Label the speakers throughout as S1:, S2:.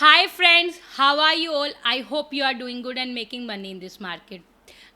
S1: Hi friends, how are you all? I hope you are doing good and making money in this market.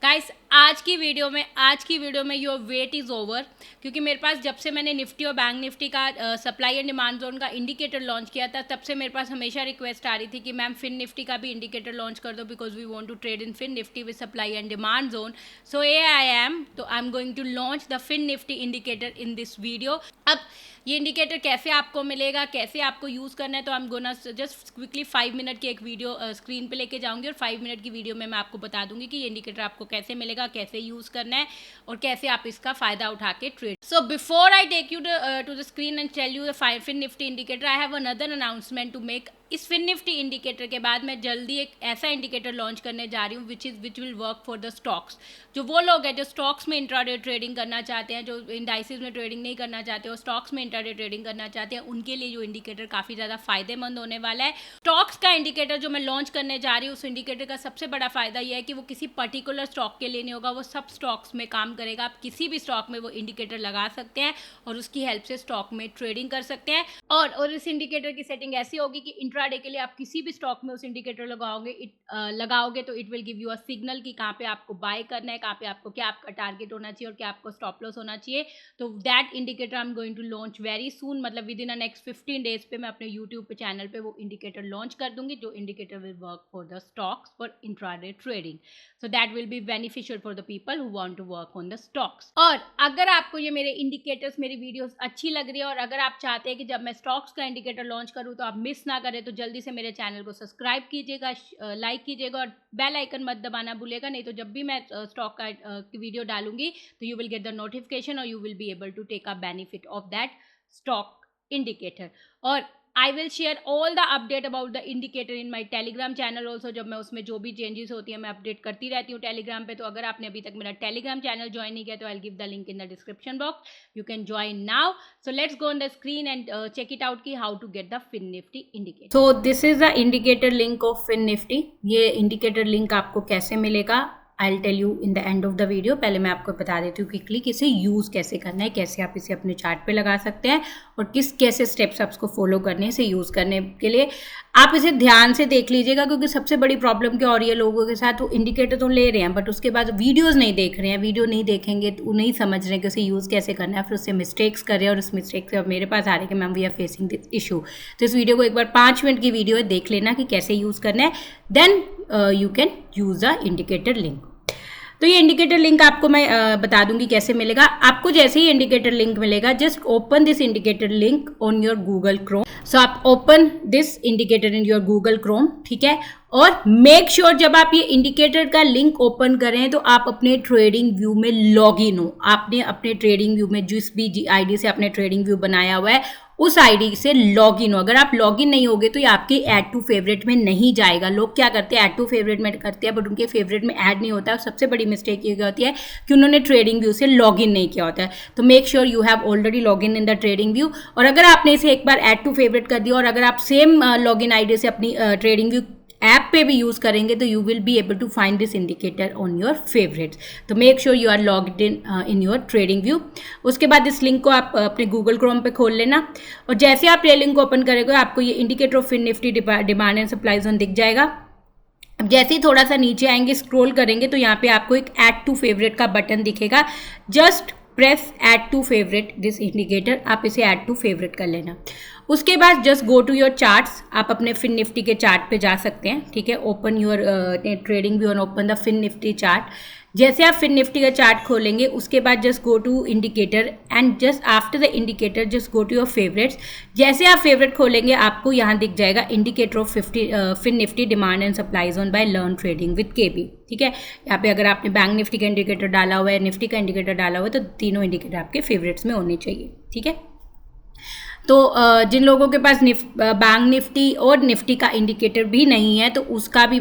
S1: Guys आज की video में your weight is over, क्योंकि मेरे पास जब से मैंने निफ्टी और बैंक निफ्टी का सप्लाई एंड डिमांड जोन का इंडिकेटर लॉन्च किया था, तब से मेरे पास हमेशा रिक्वेस्ट आ रही थी कि मैम फिन निफ्टी का भी इंडिकेटर लॉन्च कर दो because we want to trade in Fin Nifty with supply and demand zone. So uh I am तो I am going to launch the fin Nifty indicator in this video. अब ये indicator कैसे आपको मिलेगा, कैसे आपको यूज़ करना है, तो I am gonna just quickly 5 minute की एक वीडियो स्क्रीन पे लेके जाऊंगी और 5 मिनट की वीडियो में मैं आपको बता दूंगी कि ये इंडिकेटर आपको कैसे मिलेगा, कैसे यूज़ करना है और कैसे आप इसका फ़ायदा उठा के trade. So before I take you to the screen and tell you the fin Nifty indicator, I have another announcement to make. इस फिन निफ्टी इंडिकेटर के बाद मैं जल्दी एक ऐसा इंडिकेटर लॉन्च करने जा रही हूँ which will work for the stocks. जो वो लोग हैं जो स्टॉक्स में इंट्राडे ट्रेडिंग करना चाहते हैं, जो इंडाइसिस में ट्रेडिंग नहीं करना चाहते और स्टॉक्स में इंट्राडे ट्रेडिंग करना चाहते हैं, उनके लिए जो इंडिकेटर काफ़ी ज़्यादा फायदेमंद होने वाला है. स्टॉक्स का इंडिकेटर जो मैं लॉन्च करने जा रही हूँ, उस इंडिकेटर का सबसे बड़ा फायदा यह है कि वो किसी पर्टिकुलर स्टॉक के लिए नहीं होगा, वो सब स्टॉक्स में काम करेगा. आप किसी भी स्टॉक में वो इंडिकेटर लगा सकते हैं और उसकी हेल्प से स्टॉक में ट्रेडिंग कर सकते हैं. और इस इंडिकेटर की सेटिंग ऐसी होगी कि इंट्राडे के लिए आप किसी भी स्टॉक में उस इंडिकेटर लगाओगे तो it will give you a signal कि कहाँ पे आपको बाय करना है, कहाँ पे आपको क्या आपका टारगेट होना चाहिए और क्या आपको स्टॉप लॉस होना चाहिए. तो that indicator I am going to launch very soon, मतलब within a next 15 days पे मैं अपने यूट्यूब पे चैनल पे वो इंडिकेटर लॉन्च कर दूंगी, जो indicator will work for the stocks for intraday trading. So that will be beneficial for the people who want to work on the stocks. और अगर आपको ये मेरे इंडिकेटर्स, मेरी वीडियोस अच्छी लग रही है और अगर आप चाहते हैं कि जब मैं स्टॉक्स का इंडिकेटर लॉन्च करूँ तो आप मिस ना करें, तो जल्दी से मेरे चैनल को सब्सक्राइब कीजिएगा, लाइक कीजिएगा और बेल आइकन मत दबाना भूलिएगा, नहीं तो जब भी मैं स्टॉक का वीडियो डालूंगी तो you will get the notification और you will be able to take a benefit of that stock indicator. और I will share all the update about the indicator in my Telegram channel also. जब मैं उसमें जो भी changes होती है मैं अपडेट करती रहती हूँ टेलीग्राम पे. तो अगर आपने अभी तक मेरा टेलीग्राम चैनल ज्वाइन नहीं किया तो I will give the link in the description box. You can join now. So let's go on the screen and check it out की how to get the fin Nifty indicator. So this is the indicator link of Fin Nifty. ये indicator link आपको कैसे मिलेगा I will tell you in the end of the video. पहले मैं आपको बता देती हूँ क्विकली कि इसे यूज़ कैसे करना है, कैसे आप इसे अपने चार्ट पे लगा सकते हैं और कैसे स्टेप्स आपको फॉलो करने इसे यूज़ करने के लिए. आप इसे ध्यान से देख लीजिएगा, क्योंकि सबसे बड़ी प्रॉब्लम क्या हो रही है लोगों के साथ, वो इंडिकेटर तो ले रहे हैं बट उसके बाद वीडियोज़ नहीं देख रहे हैं. वीडियो नहीं देखेंगे तो नहीं समझ रहे हैं कि उसे यूज़ कैसे करना है, फिर उससे मिस्टेक्स कर रहे हैं और उस मिस्टेक से अब मेरे पास आ रहे हैं कि ma'am we are facing this issue. तो इस वीडियो को एक बार 5 मिनट की वीडियो है, देख लेना कि कैसे यूज़ करना है, then you can use the indicator link. तो ये इंडिकेटर लिंक आपको मैं बता दूंगी कैसे मिलेगा. आपको जैसे ही इंडिकेटर लिंक मिलेगा, just open this indicator link on your Google Chrome. So आप open this indicator in your Google Chrome, ठीक है. और मेक श्योर जब आप ये इंडिकेटर का लिंक ओपन करें तो आप अपने ट्रेडिंग व्यू में लॉग इन हो. आपने अपने ट्रेडिंग व्यू में जिस भी आईडी से आपने ट्रेडिंग व्यू बनाया हुआ है उस आईडी से लॉग इन हो. अगर आप लॉग इन नहीं होगे तो ये आपके ऐड टू फेवरेट में नहीं जाएगा. लोग क्या करते हैं, ऐड टू फेवरेट में करते हैं बट उनके फेवरेट में ऐड नहीं होता. सबसे बड़ी मिस्टेक ये होती है कि उन्होंने ट्रेडिंग व्यू से लॉग इन नहीं किया होता है. तो make sure you have already log in the trading view. और अगर आपने इसे एक बार ऐड टू फेवरेट कर दिया और अगर आप सेम लॉग इन आईडी से अपनी ट्रेडिंग व्यू ऐप पे भी यूज़ करेंगे तो you will be able to find this indicator on your favourites. तो make sure you are logged in your TradingView. उसके बाद इस लिंक को आप अपने गूगल क्रोम पे खोल लेना और जैसे आप ये लिंक ओपन करेंगे आपको ये indicator of Fin Nifty demand and supply zone दिख जाएगा. अब जैसे ही थोड़ा सा नीचे आएंगे, स्क्रॉल करेंगे तो यहाँ पे आपको एक ऐड टू फेवरेट का बटन दिखेगा. Just press add to favourite this indicator. आप इसे ऐड टू फेवरेट कर लेना. उसके बाद just go to your charts. आप अपने फिन निफ्टी के चार्ट पे जा सकते हैं, ठीक है. Open your TradingView and open the fin Nifty chart. जैसे आप फिन निफ्टी का चार्ट खोलेंगे उसके बाद just go to indicator and just after the indicator just go to your favourites. जैसे आप फेवरेट खोलेंगे आपको यहाँ दिख जाएगा indicator of Fin Nifty demand and supply zone by learn trading with KB, ठीक है. यहाँ पे अगर आपने बैंक निफ्टी का इंडिकेटर डाला हुआ है, निफ्टी का इंडिकेटर डाला हुआ है, तो तीनों इंडिकेटर आपके फेवरेट्स में होने चाहिए, ठीक है. तो जिन लोगों के पास बैंक निफ्टी और निफ्टी का इंडिकेटर भी नहीं है तो उसका भी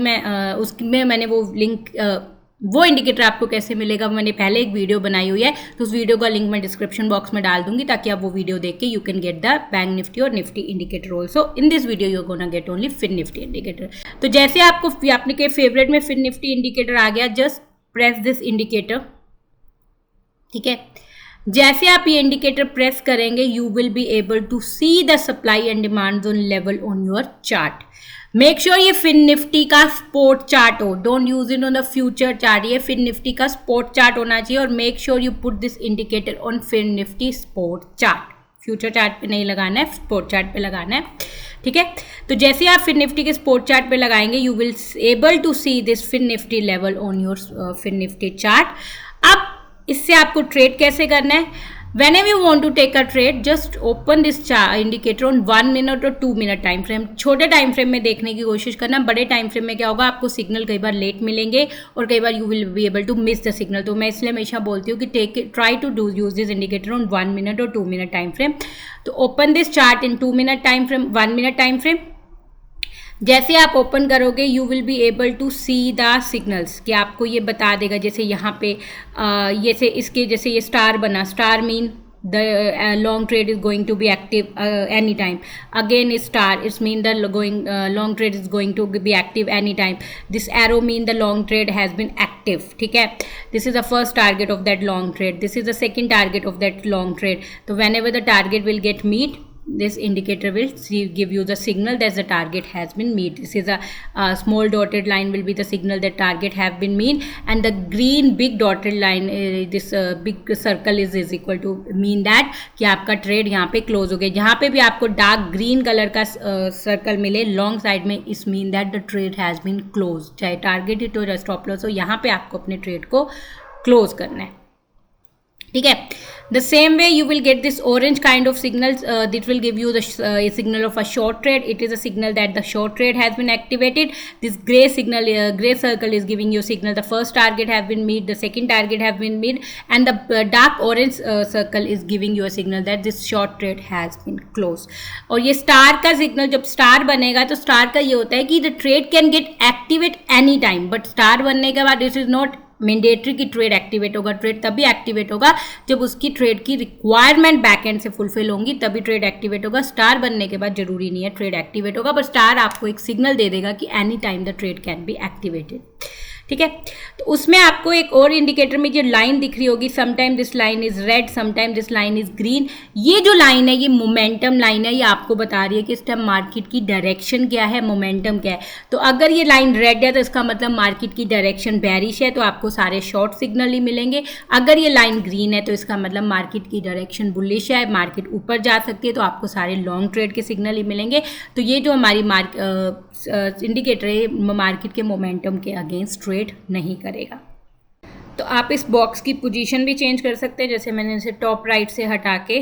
S1: उसमें मैंने वो लिंक वो इंडिकेटर आपको कैसे मिलेगा मैंने पहले एक वीडियो बनाई हुई है. तो उस वीडियो का लिंक मैं डिस्क्रिप्शन बॉक्स में डाल दूंगी ताकि आप वो वीडियो देख के you can get the Bank Nifty और Nifty indicator also. In this video you gonna get only Fin Nifty indicator. तो जैसे आपको आपने के फेवरेट में फिन निफ्टी इंडिकेटर आ गया, जस्ट प्रेस दिस इंडिकेटर, ठीक है. जैसे आप ये इंडिकेटर प्रेस करेंगे you will be able to see the supply and demand zone level on your chart. Make sure ये फिन निफ्टी का स्पॉट चार्ट हो, don't use it on the future chart, ये फिन निफ्टी का spot chart होना चाहिए। और make sure you put this indicator on Fin Nifty spot chart, future chart पे नहीं लगाना है, स्पॉट चार्ट पे लगाना है, ठीक है। तो जैसे आप फिन निफ्टी के स्पॉट चार्ट पे लगाएंगे, you will able to see this Fin Nifty level on your Fin Nifty chart. अब इससे आपको ट्रेड कैसे करना है, whenever you want to take a trade, just open this indicator on 1 minute और 2 minute टाइम फ्रेम। छोटे time frame में देखने की कोशिश करना, बड़े टाइम फ्रेम में क्या होगा, आपको सिग्नल कई बार लेट मिलेंगे और कई बार you will be able to miss the signal. तो मैं इसलिए हमेशा बोलती हूँ कि try to do use this indicator on 1 minute और 2 minute टाइम फ्रेम। तो open this chart in 2 minute time frame, 1 minute time frame. जैसे आप ओपन करोगे you will be able to see the signals, कि आपको ये बता देगा, जैसे यहाँ पे जैसे इसके जैसे ये स्टार बना, star mean the long trade is going to be active anytime. Again is star, it's mean the long trade is going to be active anytime. This arrow mean the long trade has been active, ठीक है। This is the first target of that long trade, this is the second target of that long trade. So whenever the target will get meet, this indicator will give you the signal that the target has been met. This is a small dotted line will be the signal that target have been met, and the green big dotted line, this big circle is equal to mean that कि आपका trade यहाँ पे close हो गया। जहाँ पे भी आपको डार्क ग्रीन कलर का सर्कल मिले लॉन्ग साइड में, is mean that the trade has been close, चाहे टारगेट हिट हो या स्टॉप लॉस हो, यहाँ पे आपको अपने ट्रेड को क्लोज करना है, ठीक है। The same way you will get this orange kind of signals, that will give you the signal of a short trade. It is a signal that the short trade has been activated. This gray signal, gray circle is giving you signal the first target have been met, the second target have been met, and the dark orange circle is giving you a signal that this short trade has been closed. और ये star का signal जब star बनेगा तो star का ये होता है कि the trade can get activate any time, but star बनने के बाद this is not मैंडेटरी की ट्रेड एक्टिवेट होगा। ट्रेड तभी एक्टिवेट होगा जब उसकी ट्रेड की रिक्वायरमेंट बैकएंड से फुलफिल होंगी, तभी ट्रेड एक्टिवेट होगा। स्टार बनने के बाद जरूरी नहीं है ट्रेड एक्टिवेट होगा, पर स्टार आपको एक सिग्नल दे देगा कि any time the trade can be activated, ठीक है। तो उसमें आपको एक और इंडिकेटर में जो लाइन दिख रही होगी, sometime this line is red, sometime this line is green. ये जो लाइन है ये मोमेंटम लाइन है, ये आपको बता रही है कि इस टाइम मार्केट की डायरेक्शन क्या है, मोमेंटम क्या है। तो अगर ये लाइन रेड है तो इसका मतलब मार्केट की डायरेक्शन बेरिश है, तो आपको सारे शॉर्ट सिग्नल ही मिलेंगे। अगर ये लाइन ग्रीन है तो इसका मतलब मार्केट की डायरेक्शन बुलिश है, मार्केट ऊपर जा सकती है, तो आपको सारे लॉन्ग ट्रेड के सिग्नल ही मिलेंगे। तो ये जो हमारी इंडिकेटर है मार्केट के मोमेंटम के अगेंस्ट ट्रेड नहीं करेगा। तो आप इस बॉक्स की पोजीशन भी चेंज कर सकते हैं, जैसे मैंने इसे टॉप राइट से हटा के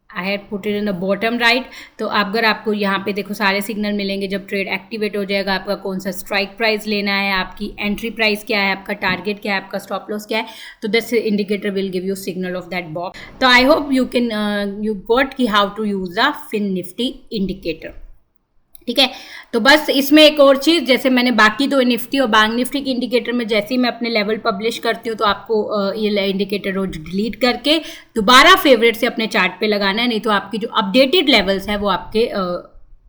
S1: I had put it in the bottom right. तो अगर आपको यहाँ पे देखो सारे सिग्नल मिलेंगे जब ट्रेड एक्टिवेट हो जाएगा, आपका कौन सा स्ट्राइक प्राइस लेना है, आपकी एंट्री प्राइस क्या है, आपका टारगेट क्या है, आपका स्टॉप लॉस क्या है। तो this indicator will give you signal of that box. तो I hope you can you got कि how to use the fin Nifty indicator, ठीक है। तो बस इसमें एक और चीज़, जैसे मैंने बाकी दो निफ्टी और बैंक निफ्टी के इंडिकेटर में जैसे ही मैं अपने लेवल पब्लिश करती हूँ तो आपको ये इंडिकेटर रोज डिलीट करके दोबारा फेवरेट से अपने चार्ट पे लगाना है, नहीं तो आपकी जो अपडेटेड लेवल्स है वो आपके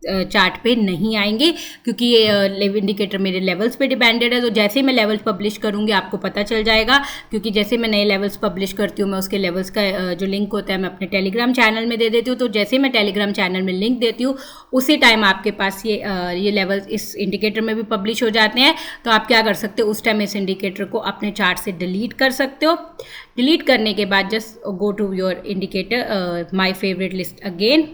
S1: चार्ट पे नहीं आएंगे, क्योंकि ये इंडिकेटर मेरे लेवल्स पे डिपेंडेड है। तो जैसे ही मैं लेवल्स पब्लिश करूँगी आपको पता चल जाएगा, क्योंकि जैसे मैं नए लेवल्स पब्लिश करती हूँ मैं उसके लेवल्स का जो लिंक होता है मैं अपने टेलीग्राम चैनल में दे देती हूँ। तो जैसे ही मैं टेलीग्राम चैनल में लिंक देती हूँ उसी टाइम आपके पास ये लेवल्स इस इंडिकेटर में भी पब्लिश हो जाते हैं। तो आप क्या कर सकते हो, उस टाइम इस इंडिकेटर को अपने चार्ट से डिलीट कर सकते हो। डिलीट करने के बाद just go to your indicator my favourite list again.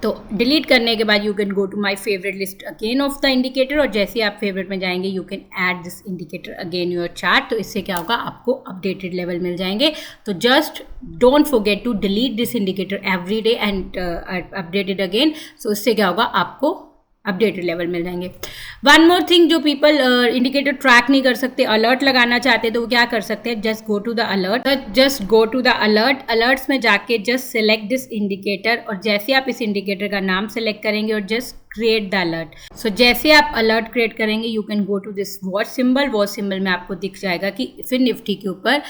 S1: तो डिलीट करने के बाद you can go to my favourite list again of the indicator, और जैसे आप फेवरेट में जाएंगे you can add this indicator again your chart. तो इससे क्या होगा, आपको अपडेटेड लेवल मिल जाएंगे। तो just don't forget to delete this indicator every day and update it again. So इससे क्या होगा, आपको अपडेटेड लेवल मिल जाएंगे। वन मोर थिंग, जो पीपल इंडिकेटर ट्रैक नहीं कर सकते, अलर्ट लगाना चाहते, तो वो क्या कर सकते हैं, just go to the alert. Just go to the alert, alerts में जाके जस्ट सिलेक्ट दिस इंडिकेटर, और जैसे आप इस इंडिकेटर का नाम सेलेक्ट करेंगे और just create the alert. So जैसे आप अलर्ट क्रिएट करेंगे you can go to this watch symbol. Watch symbol में आपको दिख जाएगा कि फिर निफ्टी के ऊपर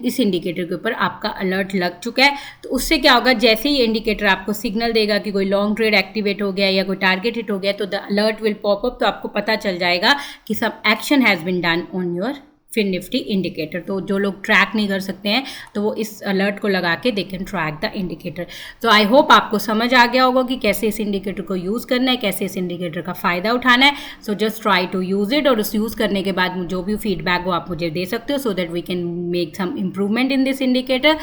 S1: इस इंडिकेटर के ऊपर आपका अलर्ट लग चुका है। तो उससे क्या होगा, जैसे ही इंडिकेटर आपको सिग्नल देगा कि कोई लॉन्ग ट्रेड एक्टिवेट हो गया या कोई टारगेट हिट हो गया, तो the alert will pop up. तो आपको पता चल जाएगा कि some action has been done on your Fin Nifty indicator. तो जो लोग ट्रैक नहीं कर सकते हैं तो वो इस अलर्ट को लगा के they can track the indicator. तो आई होप आपको समझ आ गया होगा कि कैसे इस इंडिकेटर को यूज़ करना है, कैसे इस इंडिकेटर का फ़ायदा उठाना है। So just try to use it, और उस यूज़ करने के बाद जो भी फीडबैक हो आप मुझे दे सकते हो, so that we can make some improvement in this indicator.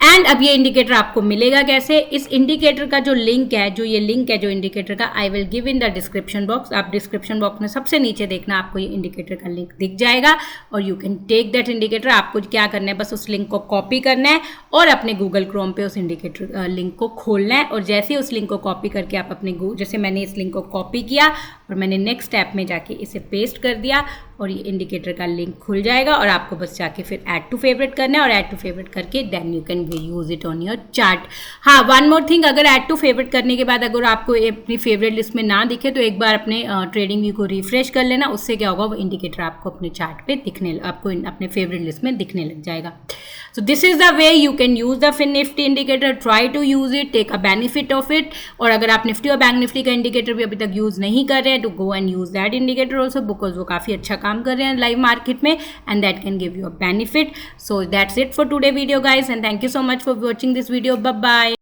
S1: And अब ये इंडिकेटर आपको मिलेगा कैसे? इस इंडिकेटर का जो लिंक है, जो ये लिंक है जो इंडिकेटर का, आई will give in the description box. आप डिस्क्रिप्शन बॉक्स में सबसे नीचे देखना, आपको ये इंडिकेटर का लिंक दिख जाएगा और you can take that indicator. आपको क्या करना है, बस उस लिंक को कॉपी करना है और अपने गूगल क्रोम पे उस इंडिकेटर लिंक को खोलना है। और जैसे ही उस लिंक को कॉपी करके आप अपने जैसे मैंने इस लिंक को कॉपी किया और मैंने नेक्स्ट ऐप में जाके इसे पेस्ट कर दिया और ये इंडिकेटर का लिंक खुल जाएगा और आपको बस जाके फिर ऐड टू फेवरेट करना है, और ऐड टू फेवरेट करके then you can use it on your chart. हाँ, वन मोर थिंग, अगर ऐड टू फेवरेट करने के बाद अगर आपको अपनी फेवरेट लिस्ट में ना दिखे तो एक बार अपने ट्रेडिंग व्यू को रिफ्रेश कर लेना। उससे क्या होगा, वो इंडिकेटर आपको अपने चार्ट पे आपको अपने फेवरेट लिस्ट में दिखने लग जाएगा। So this is the way you can use the Fin Nifty indicator. Try to use it, take a benefit of it. और अगर आप निफ्टी और बैंक निफ्टी का इंडिकेटर भी अभी तक यूज़ नहीं कर रहे हैं तो go and use that indicator also, because वो काफ़ी अच्छा काम कर रहे हैं लाइव मार्केट में, and that can give you a benefit. So that's it for today video guys, and thank you so much for watching this video. Bye bye.